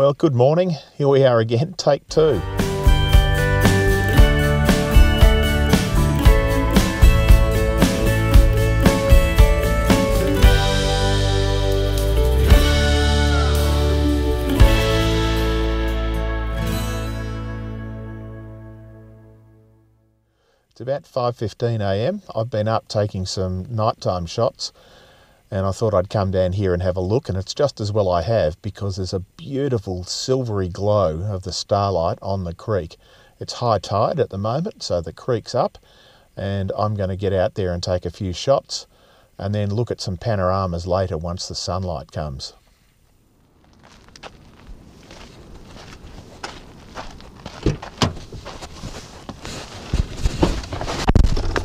Well, good morning. Here we are again, take two. It's about 5:15 a.m. I've been up taking some nighttime shots, and I thought I'd come down here and have a look, and it's just as well I have, because there's a beautiful silvery glow of the starlight on the creek. It's high tide at the moment, so the creek's up, and I'm going to get out there and take a few shots and then look at some panoramas later once the sunlight comes.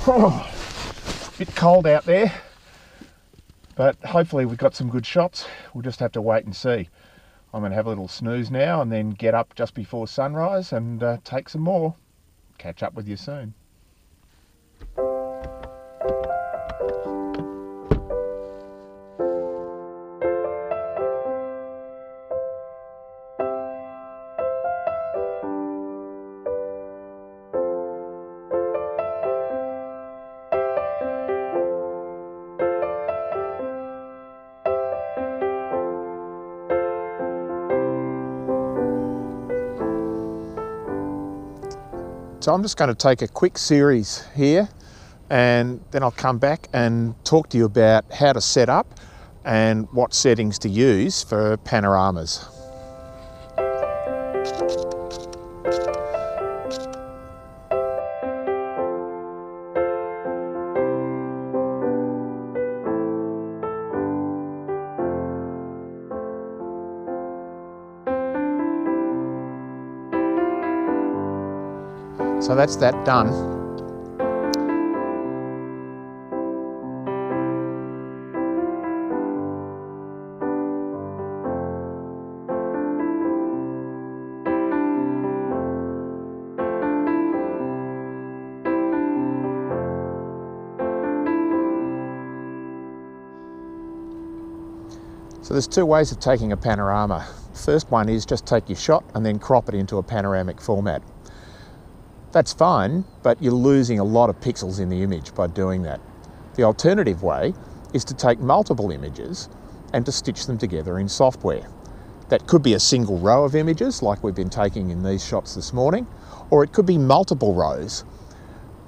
Oh, a bit cold out there, but hopefully we've got some good shots. We'll just have to wait and see. I'm going to have a little snooze now and then get up just before sunrise and take some more. Catch up with you soon. So I'm just going to take a quick series here, and then I'll come back and talk to you about how to set up and what settings to use for panoramas. So that's that done. So there's two ways of taking a panorama. First one is just take your shot and then crop it into a panoramic format. That's fine, but you're losing a lot of pixels in the image by doing that. The alternative way is to take multiple images and to stitch them together in software. That could be a single row of images like we've been taking in these shots this morning, or it could be multiple rows.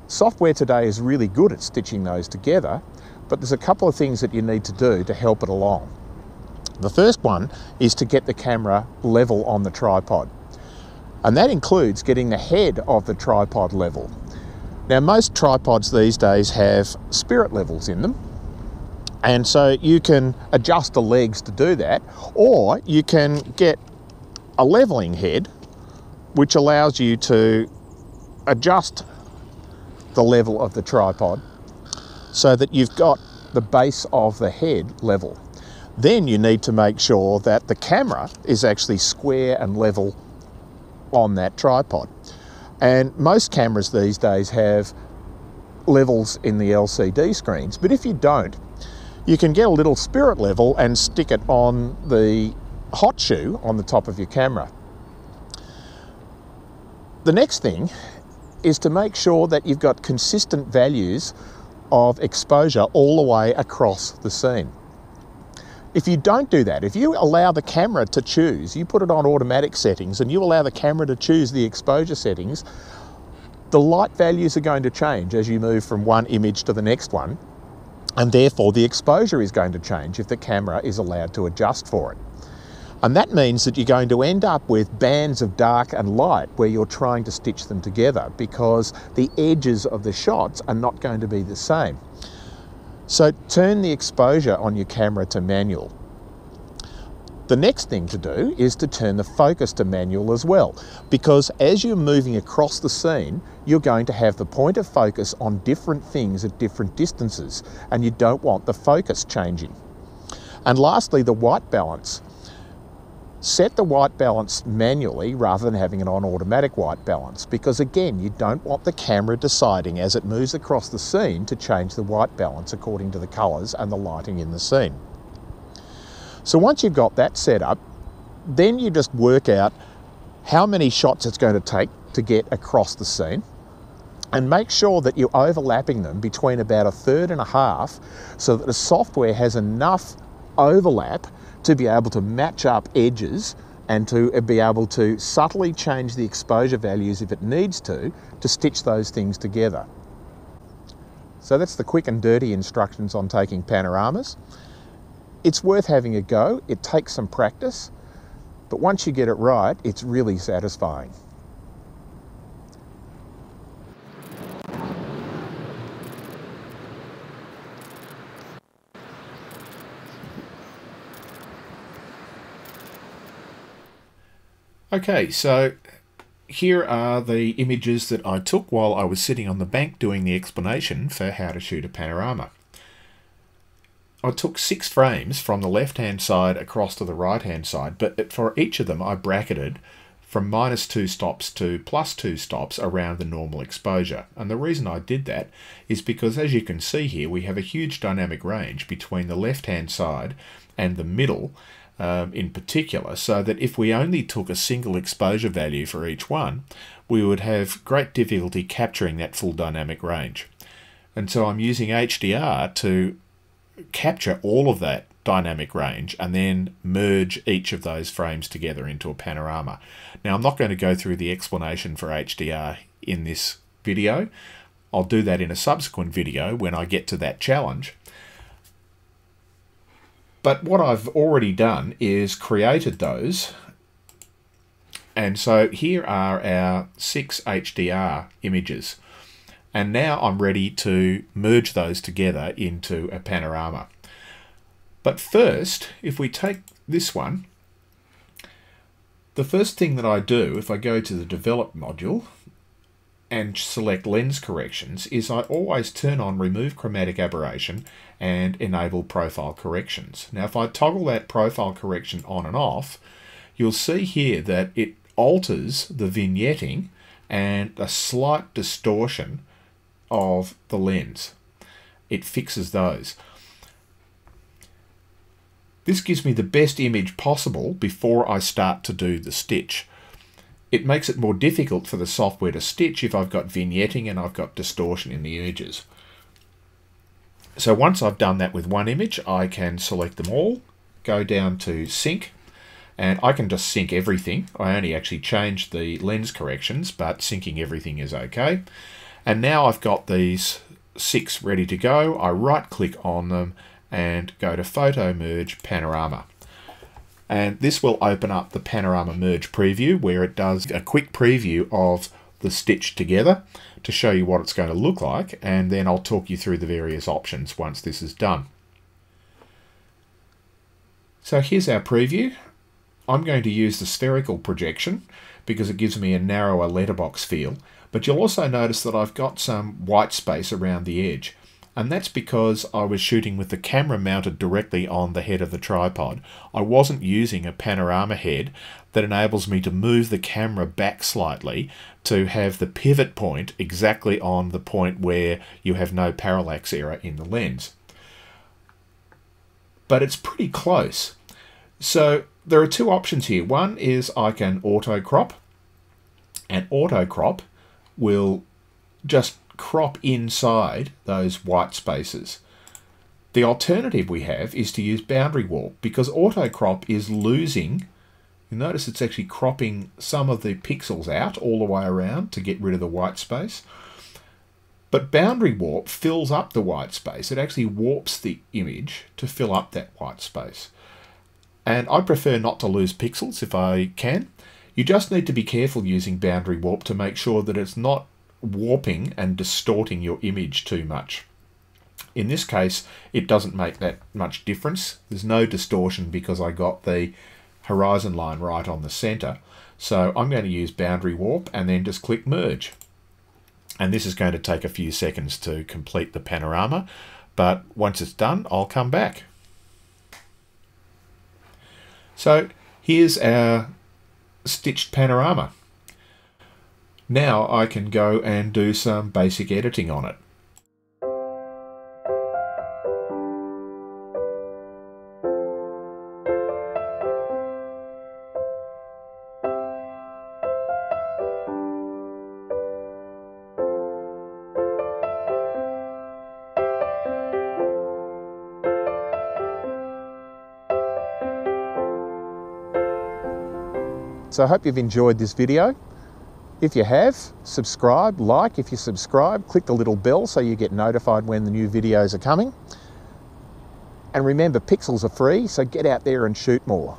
Software today is really good at stitching those together, but there's a couple of things that you need to do to help it along. The first one is to get the camera level on the tripod. And that includes getting the head of the tripod level. Now, most tripods these days have spirit levels in them, and so you can adjust the legs to do that, or you can get a leveling head which allows you to adjust the level of the tripod so that you've got the base of the head level. Then you need to make sure that the camera is actually square and level on that tripod. And most cameras these days have levels in the LCD screens, but if you don't, you can get a little spirit level and stick it on the hot shoe on the top of your camera. The next thing is to make sure that you've got consistent values of exposure all the way across the scene. If you don't do that, if you allow the camera to choose, you put it on automatic settings and you allow the camera to choose the exposure settings, the light values are going to change as you move from one image to the next one, and therefore the exposure is going to change if the camera is allowed to adjust for it. And that means that you're going to end up with bands of dark and light where you're trying to stitch them together, because the edges of the shots are not going to be the same. So turn the exposure on your camera to manual. The next thing to do is to turn the focus to manual as well, because as you're moving across the scene, you're going to have the point of focus on different things at different distances, and you don't want the focus changing. And lastly, the white balance. Set the white balance manually rather than having it on automatic white balance, because again, you don't want the camera deciding as it moves across the scene to change the white balance according to the colours and the lighting in the scene. So once you've got that set up, Then you just work out how many shots it's going to take to get across the scene, and make sure that you're overlapping them between about 1/3 and 1/2, so that the software has enough overlap to be able to match up edges and to be able to subtly change the exposure values if it needs to stitch those things together. So that's the quick and dirty instructions on taking panoramas. It's worth having a go. It takes some practice, but once you get it right, it's really satisfying. Okay, so here are the images that I took while I was sitting on the bank doing the explanation for how to shoot a panorama. I took 6 frames from the left-hand side across to the right-hand side, but for each of them I bracketed from -2 stops to +2 stops around the normal exposure. And the reason I did that is because, as you can see here, we have a huge dynamic range between the left-hand side and the middle, in particular, so that if we only took a single exposure value for each one, we would have great difficulty capturing that full dynamic range. And so I'm using HDR to capture all of that dynamic range and then merge each of those frames together into a panorama. Now, I'm not going to go through the explanation for HDR in this video. I'll do that in a subsequent video when I get to that challenge. But what I've already done is created those, and so here are our 6 HDR images, and now I'm ready to merge those together into a panorama. But first, if we take this one, the first thing that I do if I go to the Develop module and select Lens Corrections is I always turn on Remove Chromatic Aberration and enable Profile Corrections. Now, if I toggle that Profile Correction on and off, you'll see here that it alters the vignetting and a slight distortion of the lens. It fixes those. This gives me the best image possible before I start to do the stitch. It makes it more difficult for the software to stitch if I've got vignetting and I've got distortion in the images. So once I've done that with one image, I can select them all, go down to Sync, and I can just sync everything. I only actually changed the lens corrections, but syncing everything is okay. And now I've got these 6 ready to go. I right-click on them and go to Photo Merge Panorama. And this will open up the Panorama Merge preview, where it does a quick preview of the stitch together to show you what it's going to look like, and then I'll talk you through the various options once this is done. So here's our preview. I'm going to use the spherical projection because it gives me a narrower letterbox feel, but you'll also notice that I've got some white space around the edge. And that's because I was shooting with the camera mounted directly on the head of the tripod. I wasn't using a panorama head that enables me to move the camera back slightly to have the pivot point exactly on the point where you have no parallax error in the lens. But it's pretty close. So there are 2 options here. One is I can auto crop, and auto crop will just crop inside those white spaces. The alternative we have is to use boundary warp, because auto crop is losing, you notice it's actually cropping some of the pixels out all the way around to get rid of the white space. But boundary warp fills up the white space. It actually warps the image to fill up that white space. And I prefer not to lose pixels if I can. You just need to be careful using boundary warp to make sure that it's not warping and distorting your image too much. In this case, it doesn't make that much difference. There's no distortion because I got the horizon line right on the center. So I'm going to use boundary warp and then just click merge. And this is going to take a few seconds to complete the panorama, but once it's done, I'll come back. So here's our stitched panorama. Now I can go and do some basic editing on it. So I hope you've enjoyed this video. If you have, subscribe, like if you subscribe, click the little bell so you get notified when the new videos are coming. And remember, pixels are free, so get out there and shoot more.